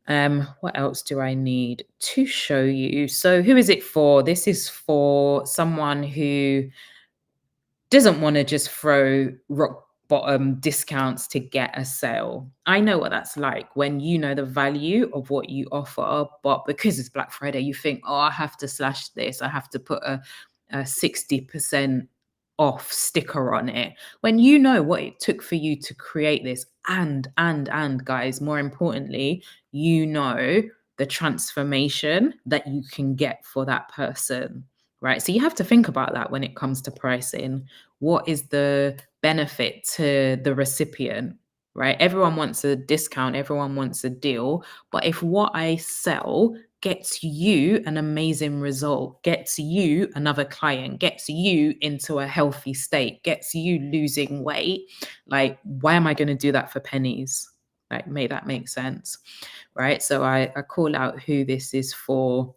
What else do I need to show you? So who is it for? This is for someone who doesn't want to just throw rock bottom discounts to get a sale. I know what that's like when you know the value of what you offer, but because it's Black Friday, you think, oh, I have to slash this. I have to put a 60% off sticker on it. When you know what it took for you to create this, and guys, more importantly, you know the transformation that you can get for that person, right? So you have to think about that when it comes to pricing. What is the benefit to the recipient, right? Everyone wants a discount, everyone wants a deal. But if what I sell gets you an amazing result, gets you another client, gets you into a healthy state, gets you losing weight, like, why am I going to do that for pennies? Like, make that make sense, right? So I call out who this is for.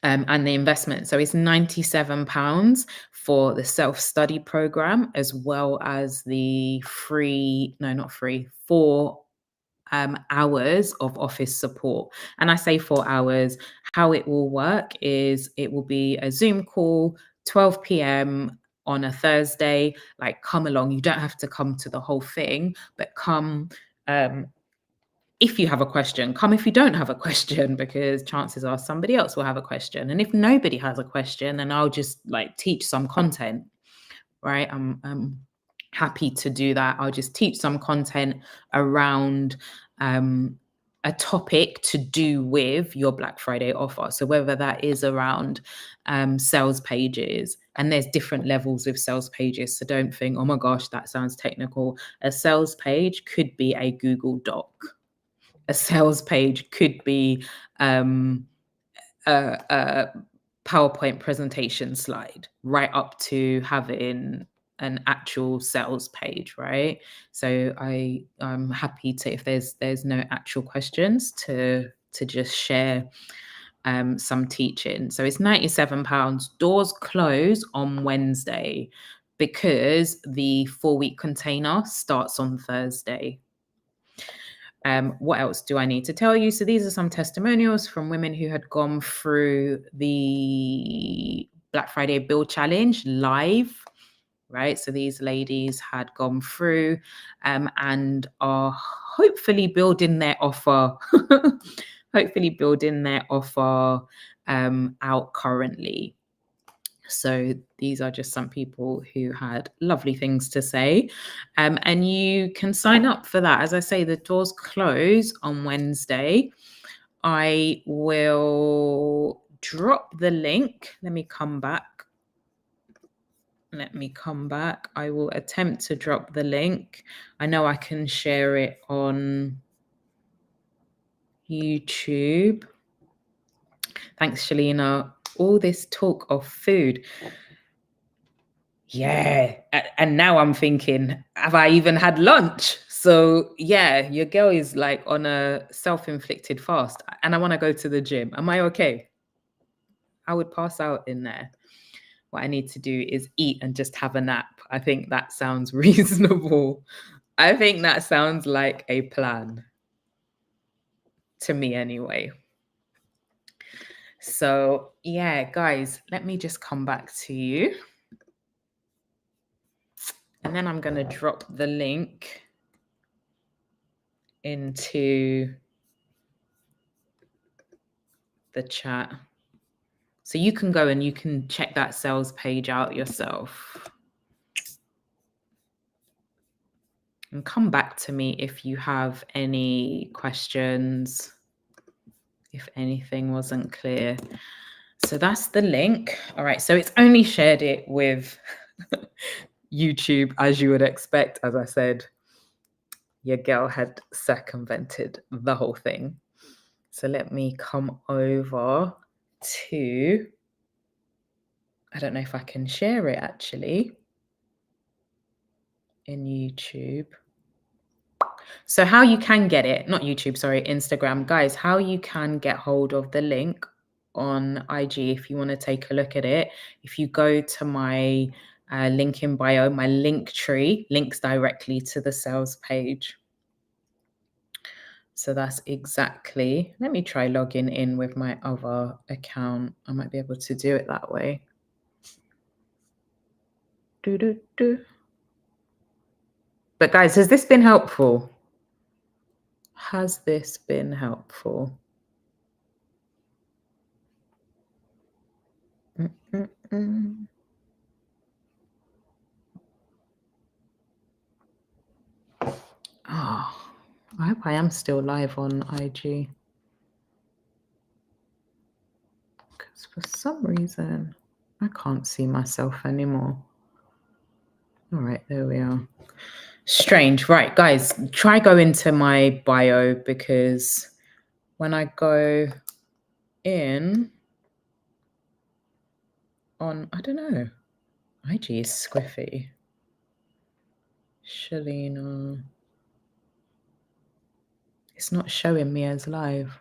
And the investment. So it's £97 for the self-study program, as well as the free, no, not free, 4 hours of office support. And I say 4 hours. How it will work is it will be a Zoom call, 12 p.m. on a Thursday. Like, come along. You don't have to come to the whole thing, but come if you have a question. Come if you don't have a question, because chances are somebody else will have a question. And if nobody has a question, then I'll just like teach some content, right? I'm happy to do that. I'll just teach some content around a topic to do with your Black Friday offer. So whether that is around sales pages, and there's different levels of sales pages. So don't think, oh my gosh, that sounds technical. A sales page could be a Google Doc. A sales page could be a PowerPoint presentation slide, right up to having an actual sales page, right? So I'm happy to, if there's no actual questions, to just share some teaching. So it's £97. Doors close on Wednesday because the 4-week container starts on Thursday. What else do I need to tell you? So these are some testimonials from women who had gone through the Black Friday Build Challenge live, right? So these ladies had gone through and are hopefully building their offer, out currently. So these are just some people who had lovely things to say. And you can sign up for that. As I say, the doors close on Wednesday. I will drop the link. Let me come back. I will attempt to drop the link. I know I can share it on YouTube. Thanks, Shalina. All this talk of food. Yeah. And now I'm thinking, have I even had lunch? So yeah, your girl is like on a self-inflicted fast and I want to go to the gym. Am I okay? I would pass out in there. What I need to do is eat and just have a nap. I think that sounds reasonable. I think that sounds like a plan. To me anyway. So yeah, guys, let me just come back to you. And then I'm going to drop the link into the chat. So you can go and you can check that sales page out yourself. And come back to me if you have any questions, if anything wasn't clear. So that's the link. All right, so it's only shared it with YouTube, as you would expect. As I said, your girl had circumvented the whole thing. So let me come over to, I don't know if I can share it actually in YouTube. So how you can get it, not YouTube, sorry, Instagram. Guys, how you can get hold of the link on IG if you want to take a look at it. If you go to my link in bio, my link tree links directly to the sales page. So that's exactly, let me try logging in with my other account. I might be able to do it that way. But guys, has this been helpful? Has this been helpful? Oh, I hope I am still live on IG. Because for some reason, I can't see myself anymore. All right, there we are. Strange. Right, guys, try go into my bio, because when I go in on, I don't know, IG is squiffy. Shalina. It's not showing me as live.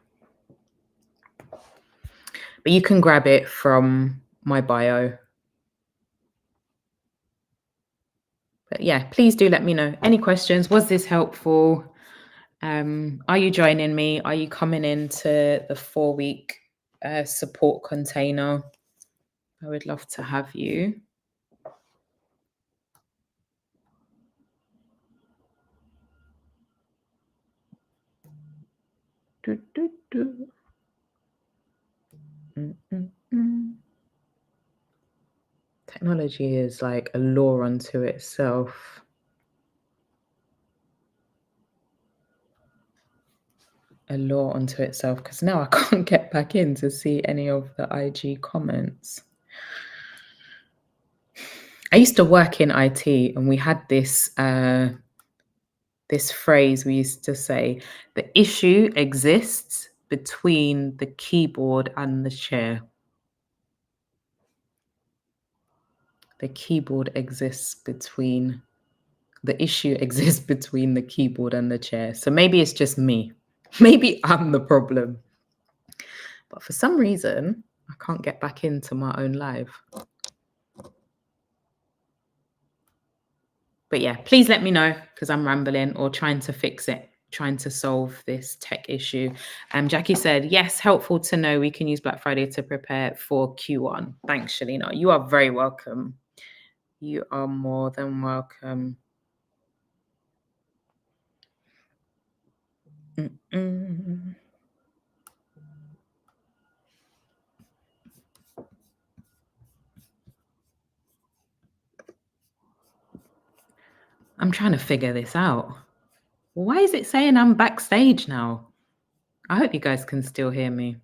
But you can grab it from my bio. But yeah, please do let me know. Any questions? Was this helpful? Are you joining me? Are you coming into the 4-week support container? I would love to have you. Do, do, do. Technology is like a law unto itself. A law unto itself, because now I can't get back in to see any of the IG comments. I used to work in IT, and we had this this phrase we used to say: the issue exists between the keyboard and the chair. The keyboard exists between, the issue exists between the keyboard and the chair. So maybe it's just me. Maybe I'm the problem. But for some reason, I can't get back into my own live. But yeah, please let me know, because I'm rambling or trying to fix it, trying to solve this tech issue. Jackie said, yes, helpful to know we can use Black Friday to prepare for Q1. Thanks, Shalina. You are very welcome. You are more than welcome. Mm-mm. I'm trying to figure this out. Why is it saying I'm backstage now? I hope you guys can still hear me.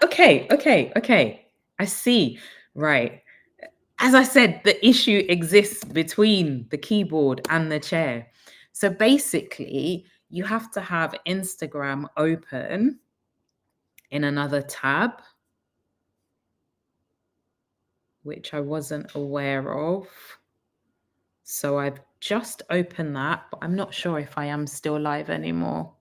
Okay. I see. Right. As I said, the issue exists between the keyboard and the chair. So basically, you have to have Instagram open in another tab, which I wasn't aware of. So I've just opened that, but I'm not sure if I am still live anymore.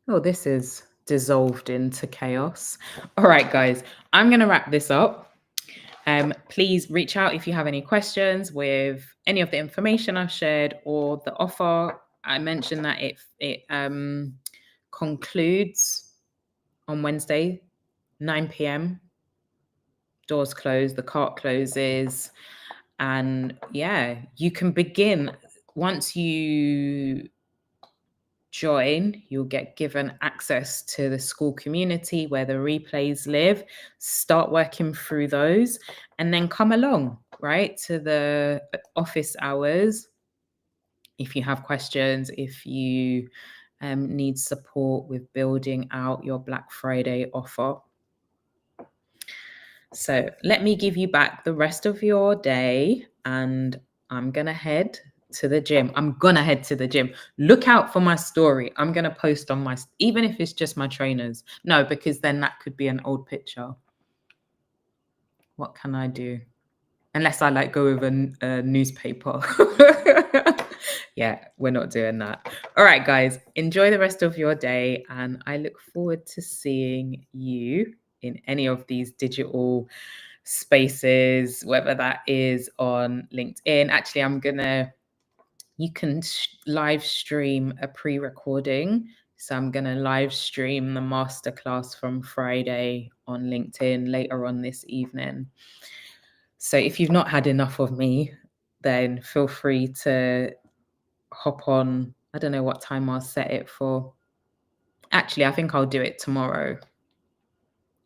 Oh, this is dissolved into chaos. All right, guys, I'm going to wrap this up. Please reach out if you have any questions with any of the information I've shared or the offer. I mentioned that it concludes on Wednesday, 9 p.m. Doors close, the cart closes. And yeah, you can begin once you join, you'll get given access to the school community where the replays live. Start working through those and then come along, right, to the office hours. If you have questions, if you need support with building out your Black Friday offer. So let me give you back the rest of your day, and I'm going to head to the gym. Look out for my story. I'm going to post on my, even if it's just my trainers. No, because then that could be an old picture. What can I do? Unless I like go with a newspaper. Yeah, we're not doing that. All right, guys, enjoy the rest of your day. And I look forward to seeing you in any of these digital spaces, whether that is on LinkedIn. Actually, you can live stream a pre-recording. So I'm going to live stream the masterclass from Friday on LinkedIn later on this evening. So if you've not had enough of me, then feel free to hop on. I don't know what time I'll set it for. Actually, I think I'll do it tomorrow.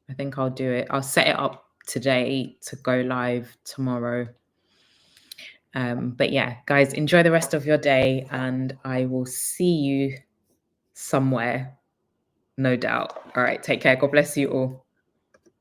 I'll set it up today to go live tomorrow. But yeah, guys, enjoy the rest of your day, and I will see you somewhere, no doubt. All right, take care. God bless you all.